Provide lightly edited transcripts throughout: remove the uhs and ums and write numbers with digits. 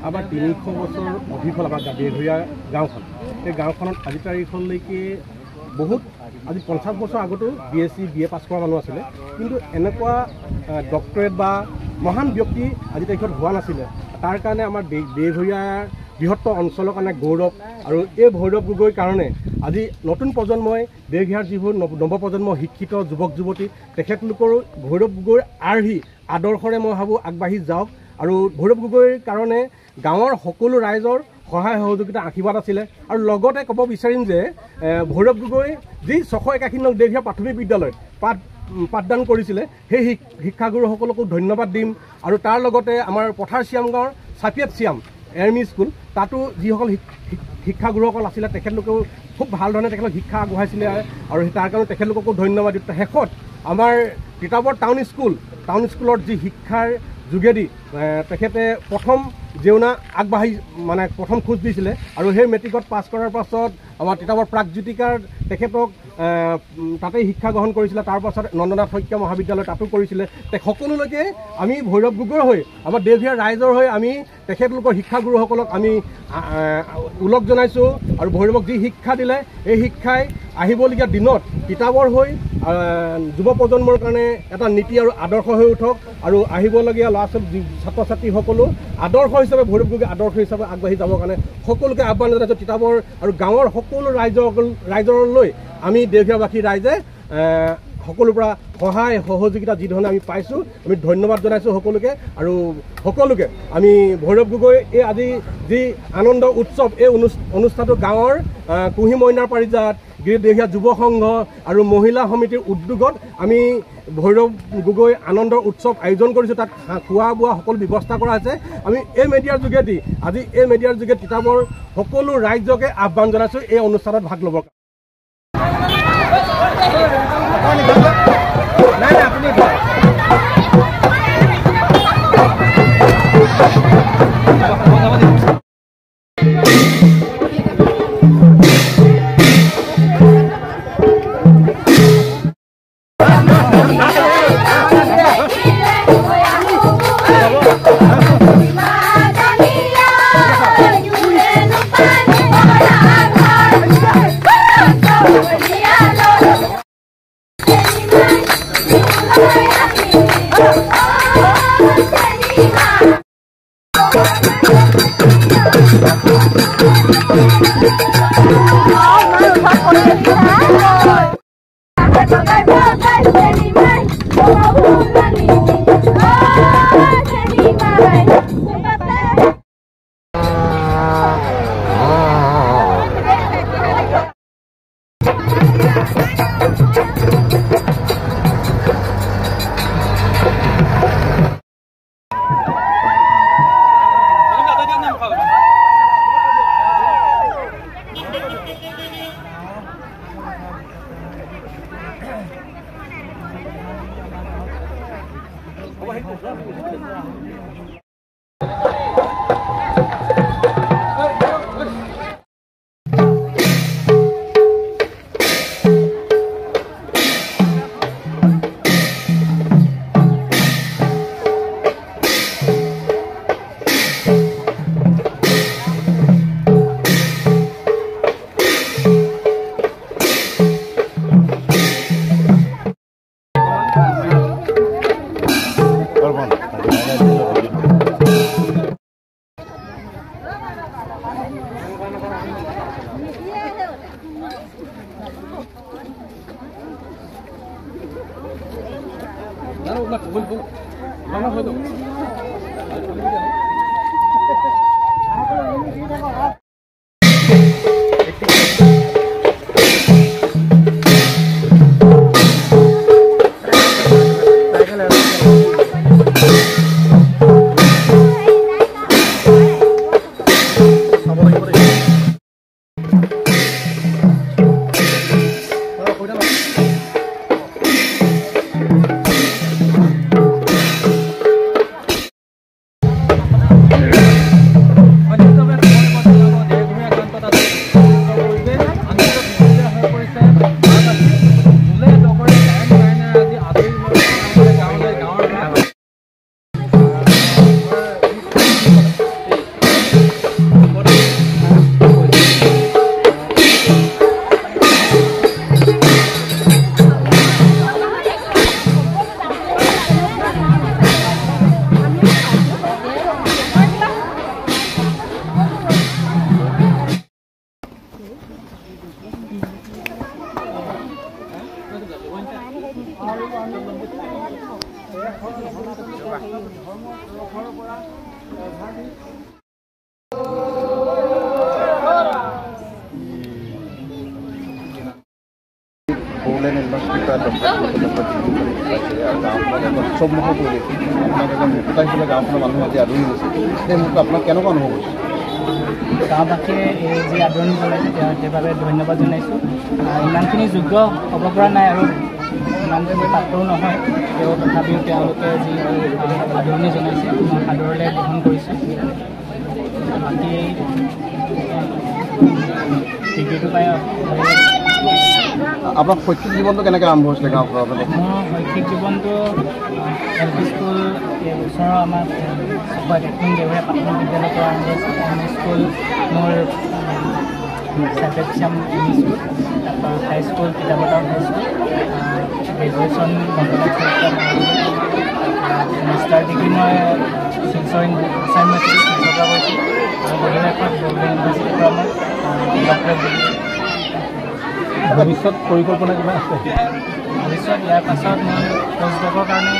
আমাৰ ৩০০ বছৰ অধিক হ'ল আমাৰ বেঘৰীয়া গাঁওখন। এই গাঁওখনত আজি তাৰিখলৈকে বহুত আজি ৫০ বছৰ আগতো BSc BA পাছ কৰা মানুহ আছিলে, কিন্তু এনেকুৱা ডক্টৰেট বা মহান ব্যক্তি আজি তাৰিখত হোৱা নাছিলে। তাৰ কাৰণে আমাৰ বেঘৰীয়াৰ বৃহত্তৰ অঞ্চলৰ কাৰণে গৌৰৱ। আৰু এই ভৈৰৱ গগৈৰ কাৰণে আজি নতুন প্ৰজন্মই বেঘৰীয়াৰ যিবোৰ নৱপ্ৰজন্ম শিক্ষিত যুৱক যুৱতী তেখেতলোকৰো ভৈৰৱ গগৈৰ আৰ্হি আদৰ্শৰে মই ভাবোঁ আগবাঢ়ি যাওক। আৰু ভৈৰৱ গগৈৰ কাৰণে গাঁৱৰ সকলো ৰাইজৰ সহায় সহযোগিতা আশীৰ্বাদ আছিলে। আৰু লগতে ক'ব বিচাৰিম যে ভৈৰৱ গগৈ যি ৬৮১ নং বেঘৰীয়া প্ৰাথমিক বিদ্যালয়ত পাঠদান কৰিছিলে সেই শিক্ষাগুৰুসকলকো ধন্যবাদ দিম। আৰু তাৰ লগতে আমাৰ পথাৰ চিয়াম গাঁৱৰ চাপিয়াত চিয়াম এম ই স্কুল তাতো যিসকল শিক্ষাগুৰুসকল আছিলে তেখেতলোকেও খুব ভাল ধৰণে তেখেতলোক শিক্ষা আগবঢ়াইছিলে আৰু তাৰ কাৰণে তেখেতলোককো ধন্যবাদ দিওঁ। শেষত আমাৰ তিতাবৰ টাউন স্কুলৰ যি শিক্ষাৰ যোগেদি তেখেতে প্ৰথম জেউনা আগবাঢ়ি মানে প্ৰথম খোজ দিছিলে আৰু সেই মেট্ৰিকত পাছ কৰাৰ পাছত আমাৰ তিতাবৰ প্ৰাগজ্যোতিকাৰ তেখেতক তাতেই শিক্ষা গ্ৰহণ কৰিছিলে। তাৰ পাছত নন্দনাথ শইকীয়া মহাবিদ্যালয় তাতো কৰিছিলে। সকলোলৈকে আমি ভৈৰৱ গগৈৰ হৈ আমাৰ দেশীয়া ৰাইজৰ হৈ আমি তেখেতলোকৰ শিক্ষাগুৰুসকলক আমি ওলগ জনাইছোঁ। আৰু ভৈৰৱক যি শিক্ষা দিলে এই শিক্ষাই আহিবলগীয়া দিনত তিতাবৰ হৈ যুৱ প্ৰজন্মৰ কাৰণে এটা নীতি আৰু আদৰ্শ হৈ উঠক। আৰু আহিবলগীয়া ল'ৰা ছোৱালী ছাত্ৰ ছাত্ৰীসকলো আদৰ্শ হিচাপে ভৈৰৱ গগৈ আদৰ্শ হিচাপে আগবাঢ়ি যাবৰ কাৰণে সকলোকে আহ্বান জনাইছোঁ। তিতাবৰ আৰু গাঁৱৰ সকলো ৰাইজৰলৈ আমি দেশীয়াবাসী ৰাইজে সকলোৰ পৰা সহায় সহযোগিতা যি ধৰণে আমি পাইছোঁ আমি ধন্যবাদ জনাইছোঁ সকলোকে। আৰু সকলোকে আমি ভৈৰৱ গগৈ এই আজি যি আনন্দ উৎসৱ এই অনুষ্ঠানটো গাঁৱৰ কুঁহি মইনাৰ পাৰিজাত দেশীয়া যুৱ সংঘ আৰু মহিলা সমিতিৰ উদ্যোগত আমি ভৈৰৱ গগৈ আনন্দৰ উৎসৱ আয়োজন কৰিছোঁ। তাত খোৱা বোৱা সকলো ব্যৱস্থা কৰা হৈছে। আমি এই মিডিয়াৰ যোগেদি তিতাবৰ সকলো ৰাইজকে আহ্বান জনাইছোঁ এই অনুষ্ঠানত ভাগ ল'বৰ কাৰণে। গাঁওবাসীয়ে এই যি আদৰণি জনাইছে সেইবাবে ধন্যবাদ জনাইছোঁ। ইমানখিনি যোগ্য হ'ব পৰা নাই আৰু ইমানখিনি পাত্ৰও নহয়, তথাপিও তেওঁলোকে যি আদৰণি জনাইছে মই সাদৰলৈ গ্ৰহণ কৰিছোঁ। বাকী ডিগ্ৰীটো পাই আপোনাৰ শৈক্ষিক জীৱনটো কেনেকৈ আৰম্ভ হৈছিলে গাঁওখনৰ? মোৰ শৈক্ষিক জীৱনটো এল পি স্কুল ওচৰৰ আমাৰ এখন দেউৰীয়া প্ৰাথমিক বিদ্যালয়ৰ পৰা আৰম্ভ হৈছে। এম ই স্কুল মোৰ চাইপেকচাম এম ই স্কুল, তাৰপৰা হাই স্কুল কিতাপতাও হাই স্কুল, গ্ৰেজুৱেশ্যন মাষ্টাৰ ডিগ্ৰী মই শিলচৰ ইউনিভাৰ্চিটিৰ পৰা কৰিছোঁ আৰু বহিলাখন বম্বে ইউনিভাৰ্চিটিৰ পৰা মই ডক্টৰেট ডিগ্ৰী। ভৱিষ্যত পৰিকল্পনা কিবা আছে? ভৱিষ্যত ইয়াৰ পাছত মই পষ্টডকৰ কাৰণে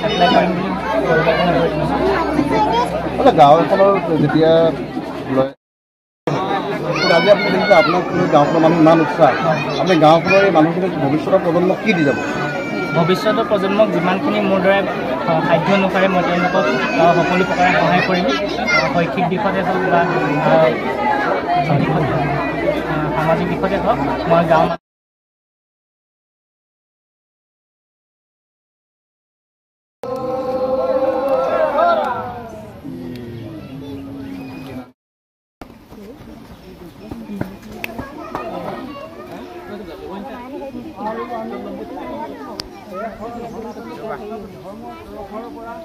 এপ্লাই কৰিম বুলি পৰিকল্পনা কৰি থৈছোঁ। গাঁও এখনৰ যেতিয়া আজি আপুনি দেখিছে আপোনাক গাঁওখনৰ মানুহ ইমান উৎসাহ, আপুনি গাঁওখনৰ এই মানুহখিনিক ভৱিষ্যতৰ প্ৰজন্মক কি দি যাব? ভৱিষ্যতৰ প্ৰজন্মক যিমানখিনি মোৰ দৰে সাধ্য অনুসাৰে মই তেওঁলোকক সকলো প্ৰকাৰে সহায় কৰিম। শৈক্ষিক দিশতে হওক বা সামাজিক দিশতে হওক মই গাঁও ধৰ্মৰ পৰা